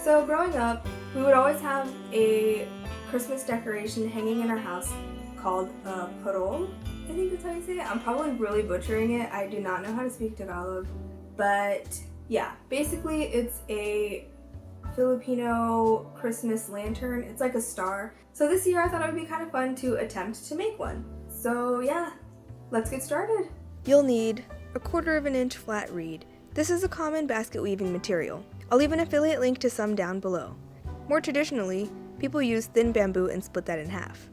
So growing up, we would always have a Christmas decoration hanging in our house called a Parol. I think that's how you say it. I'm probably really butchering it. I do not know how to speak Tagalog. But yeah, basically it's a Filipino Christmas lantern. It's like a star. So this year I thought it would be kind of fun to attempt to make one. So yeah, let's get started. You'll need a 1/4 inch flat reed. This is a common basket weaving material. I'll leave an affiliate link to some down below. More traditionally, people use thin bamboo and split that in half.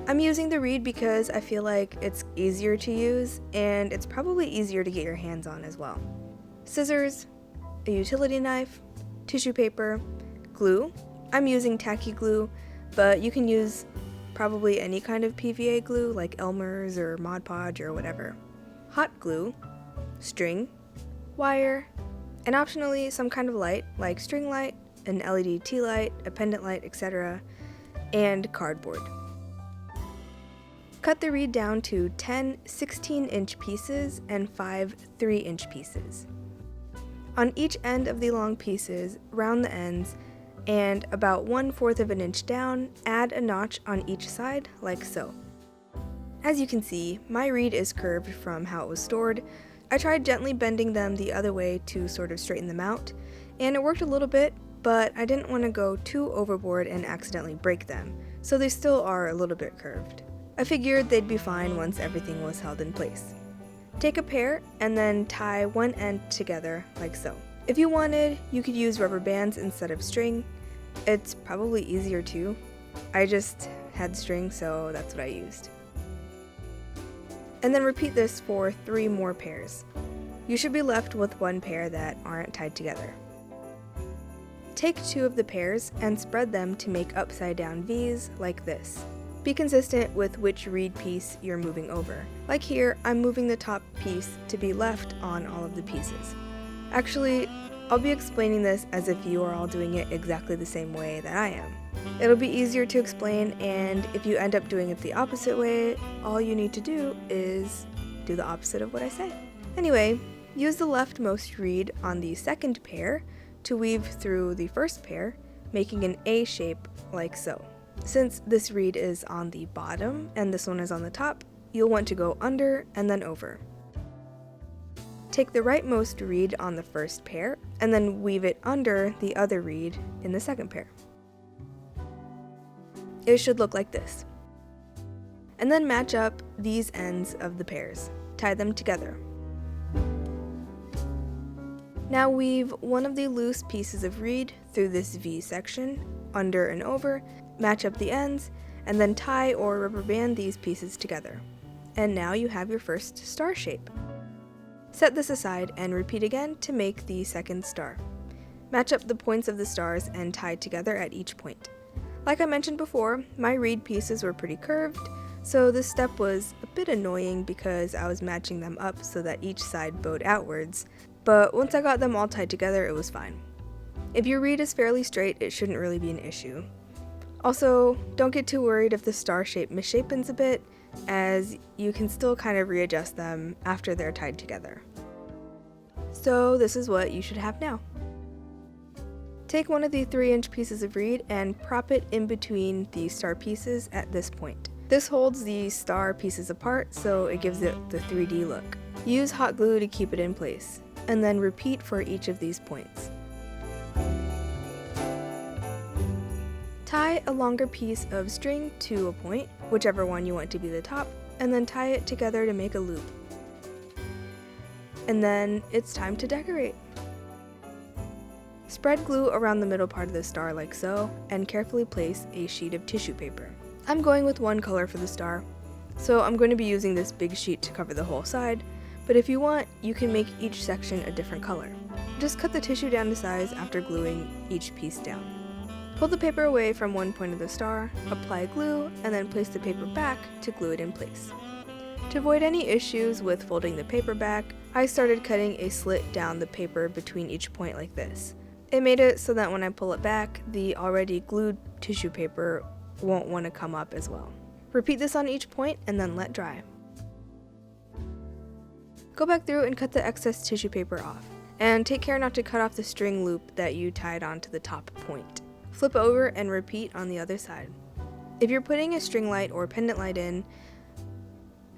I'm using the reed because I feel like it's easier to use and it's probably easier to get your hands on as well. Scissors, a utility knife, tissue paper, glue. I'm using tacky glue, but you can use probably any kind of PVA glue like Elmer's or Mod Podge or whatever. Hot glue, string, wire, and optionally some kind of light like string light, an LED tea light, a pendant light, etc., and cardboard. Cut the reed down to 10 16-inch pieces and 5 3-inch pieces. On each end of the long pieces, round the ends, and about 1/4 inch down, add a notch on each side like so. As you can see, my reed is curved from how it was stored. I tried gently bending them the other way to sort of straighten them out, and it worked a little bit, but I didn't want to go too overboard and accidentally break them, so they still are a little bit curved. I figured they'd be fine once everything was held in place. Take a pair and then tie one end together like so. If you wanted, you could use rubber bands instead of string. It's probably easier too. I just had string, so that's what I used. And then repeat this for 3 more pairs. You should be left with 1 pair that aren't tied together. Take 2 of the pairs and spread them to make upside down V's like this. Be consistent with which reed piece you're moving over. Like here, I'm moving the top piece to be left on all of the pieces. Actually, I'll be explaining this as if you are all doing it exactly the same way that I am. It'll be easier to explain, and if you end up doing it the opposite way, all you need to do is do the opposite of what I say. Anyway, use the leftmost reed on the second pair to weave through the first pair, making an A shape like so. Since this reed is on the bottom and this one is on the top, you'll want to go under and then over. Take the rightmost reed on the first pair and then weave it under the other reed in the second pair. It should look like this. And then match up these ends of the pairs. Tie them together. Now weave one of the loose pieces of reed through this V section, under and over, match up the ends, and then tie or rubber band these pieces together. And now you have your first star shape. Set this aside and repeat again to make the second star. Match up the points of the stars and tie together at each point. Like I mentioned before, my reed pieces were pretty curved, so this step was a bit annoying because I was matching them up so that each side bowed outwards, but once I got them all tied together, it was fine. If your reed is fairly straight, it shouldn't really be an issue. Also, don't get too worried if the star shape misshapens a bit, as you can still kind of readjust them after they're tied together. So this is what you should have now. Take one of the 3-inch pieces of reed and prop it in between the star pieces at this point. This holds the star pieces apart, so it gives it the 3D look. Use hot glue to keep it in place, and then repeat for each of these points. Tie a longer piece of string to a point, whichever one you want to be the top, and then tie it together to make a loop. And then it's time to decorate. Spread glue around the middle part of the star like so, and carefully place a sheet of tissue paper. I'm going with one color for the star, so I'm going to be using this big sheet to cover the whole side, but if you want, you can make each section a different color. Just cut the tissue down to size after gluing each piece down. Pull the paper away from one point of the star, apply glue, and then place the paper back to glue it in place. To avoid any issues with folding the paper back, I started cutting a slit down the paper between each point like this. It made it so that when I pull it back, the already glued tissue paper won't want to come up as well. Repeat this on each point and then let dry. Go back through and cut the excess tissue paper off. And take care not to cut off the string loop that you tied onto the top point. Flip over and repeat on the other side. If you're putting a string light or pendant light in,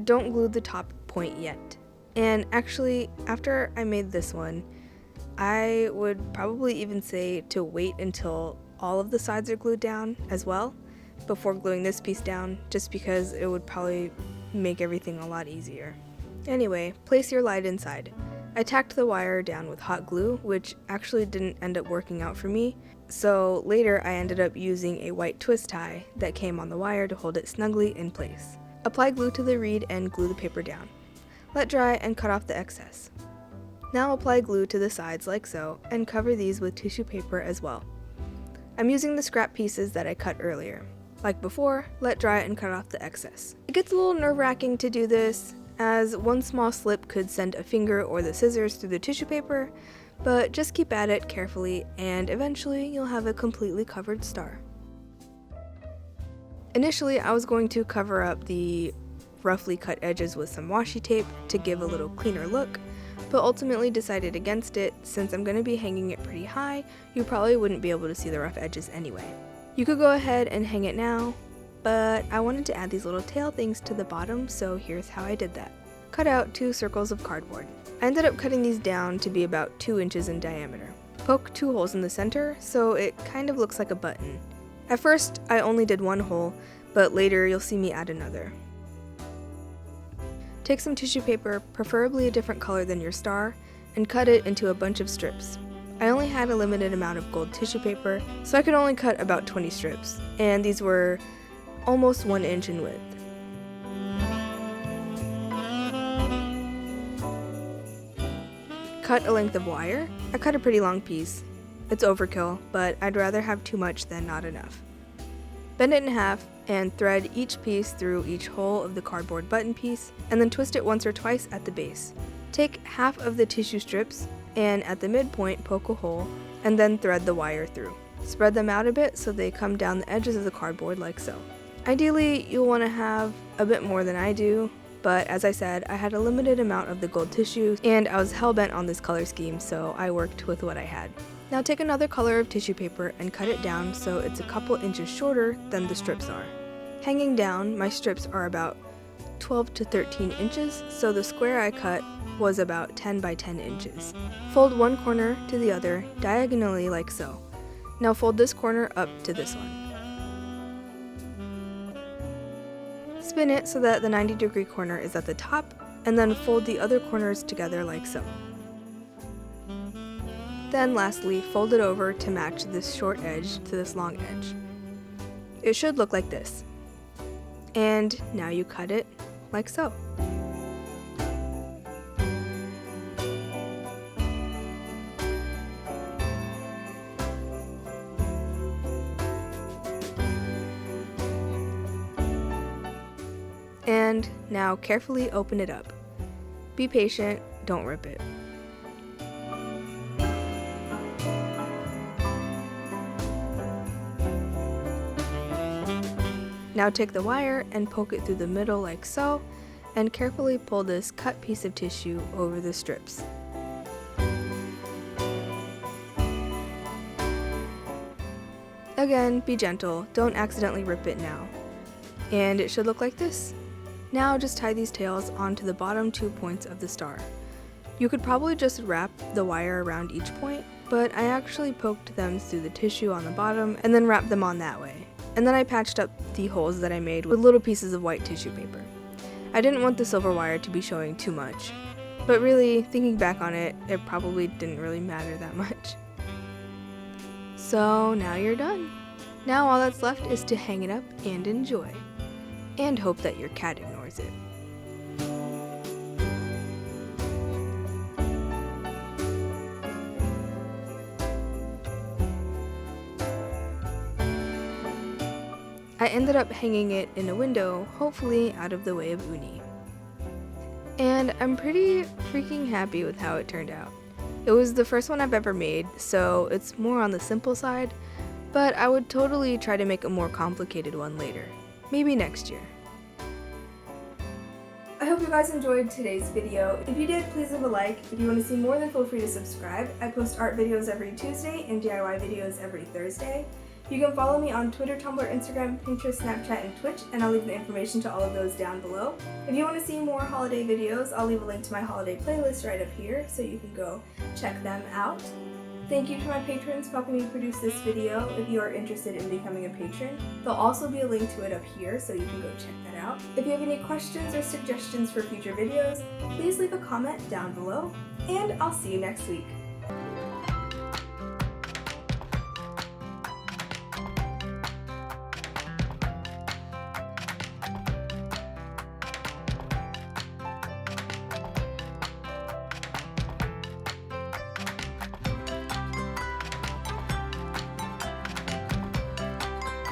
don't glue the top point yet. And actually, after I made this one, I would probably even say to wait until all of the sides are glued down as well before gluing this piece down, just because it would probably make everything a lot easier. Anyway, place your light inside. I tacked the wire down with hot glue, which actually didn't end up working out for me, so later I ended up using a white twist tie that came on the wire to hold it snugly in place. Apply glue to the reed and glue the paper down. Let dry and cut off the excess. Now apply glue to the sides like so, and cover these with tissue paper as well. I'm using the scrap pieces that I cut earlier. Like before, let dry and cut off the excess. It gets a little nerve-wracking to do this, as one small slip could send a finger or the scissors through the tissue paper, but just keep at it carefully and eventually you'll have a completely covered star. Initially, I was going to cover up the roughly cut edges with some washi tape to give a little cleaner look, but ultimately decided against it since I'm going to be hanging it pretty high. You probably wouldn't be able to see the rough edges anyway. You could go ahead and hang it now, but I wanted to add these little tail things to the bottom, so here's how I did that. Cut out 2 circles of cardboard. I ended up cutting these down to be about 2 inches in diameter. Poke 2 holes in the center so it kind of looks like a button. At first, I only did 1 hole, but later you'll see me add another. Take some tissue paper, preferably a different color than your star, and cut it into a bunch of strips. I only had a limited amount of gold tissue paper, so I could only cut about 20 strips, and these were almost 1 inch in width. Cut a length of wire. I cut a pretty long piece. It's overkill, but I'd rather have too much than not enough. Bend it in half and thread each piece through each hole of the cardboard button piece, and then twist it once or twice at the base. Take half of the tissue strips and at the midpoint poke a hole, and then thread the wire through. Spread them out a bit so they come down the edges of the cardboard like so. Ideally, you'll want to have a bit more than I do, but as I said, I had a limited amount of the gold tissue and I was hell-bent on this color scheme, so I worked with what I had. Now take another color of tissue paper and cut it down so it's a couple inches shorter than the strips are. Hanging down, my strips are about 12 to 13 inches, so the square I cut was about 10 by 10 inches. Fold one corner to the other diagonally like so. Now fold this corner up to this one. Spin it so that the 90-degree corner is at the top, and then fold the other corners together like so. Then lastly, fold it over to match this short edge to this long edge. It should look like this. And now you cut it like so. And now carefully open it up. Be patient, don't rip it. Now take the wire and poke it through the middle like so, and carefully pull this cut piece of tissue over the strips. Again, be gentle, don't accidentally rip it now. And it should look like this. Now just tie these tails onto the bottom 2 points of the star. You could probably just wrap the wire around each point, but I actually poked them through the tissue on the bottom and then wrapped them on that way. And then I patched up the holes that I made with little pieces of white tissue paper. I didn't want the silver wire to be showing too much, but really, thinking back on it, it probably didn't really matter that much. So now you're done. Now all that's left is to hang it up and enjoy. And hope that your cat ignores it. I ended up hanging it in a window, hopefully out of the way of Uni. And I'm pretty freaking happy with how it turned out. It was the first one I've ever made, so it's more on the simple side, but I would totally try to make a more complicated one later. Maybe next year. I hope you guys enjoyed today's video. If you did, please leave a like. If you want to see more, then feel free to subscribe. I post art videos every Tuesday and DIY videos every Thursday. You can follow me on Twitter, Tumblr, Instagram, Pinterest, Snapchat, and Twitch, and I'll leave the information to all of those down below. If you want to see more holiday videos, I'll leave a link to my holiday playlist right up here, so you can go check them out. Thank you to my patrons for helping me produce this video. If you are interested in becoming a patron, there'll also be a link to it up here, so you can go check that out. If you have any questions or suggestions for future videos, please leave a comment down below, and I'll see you next week.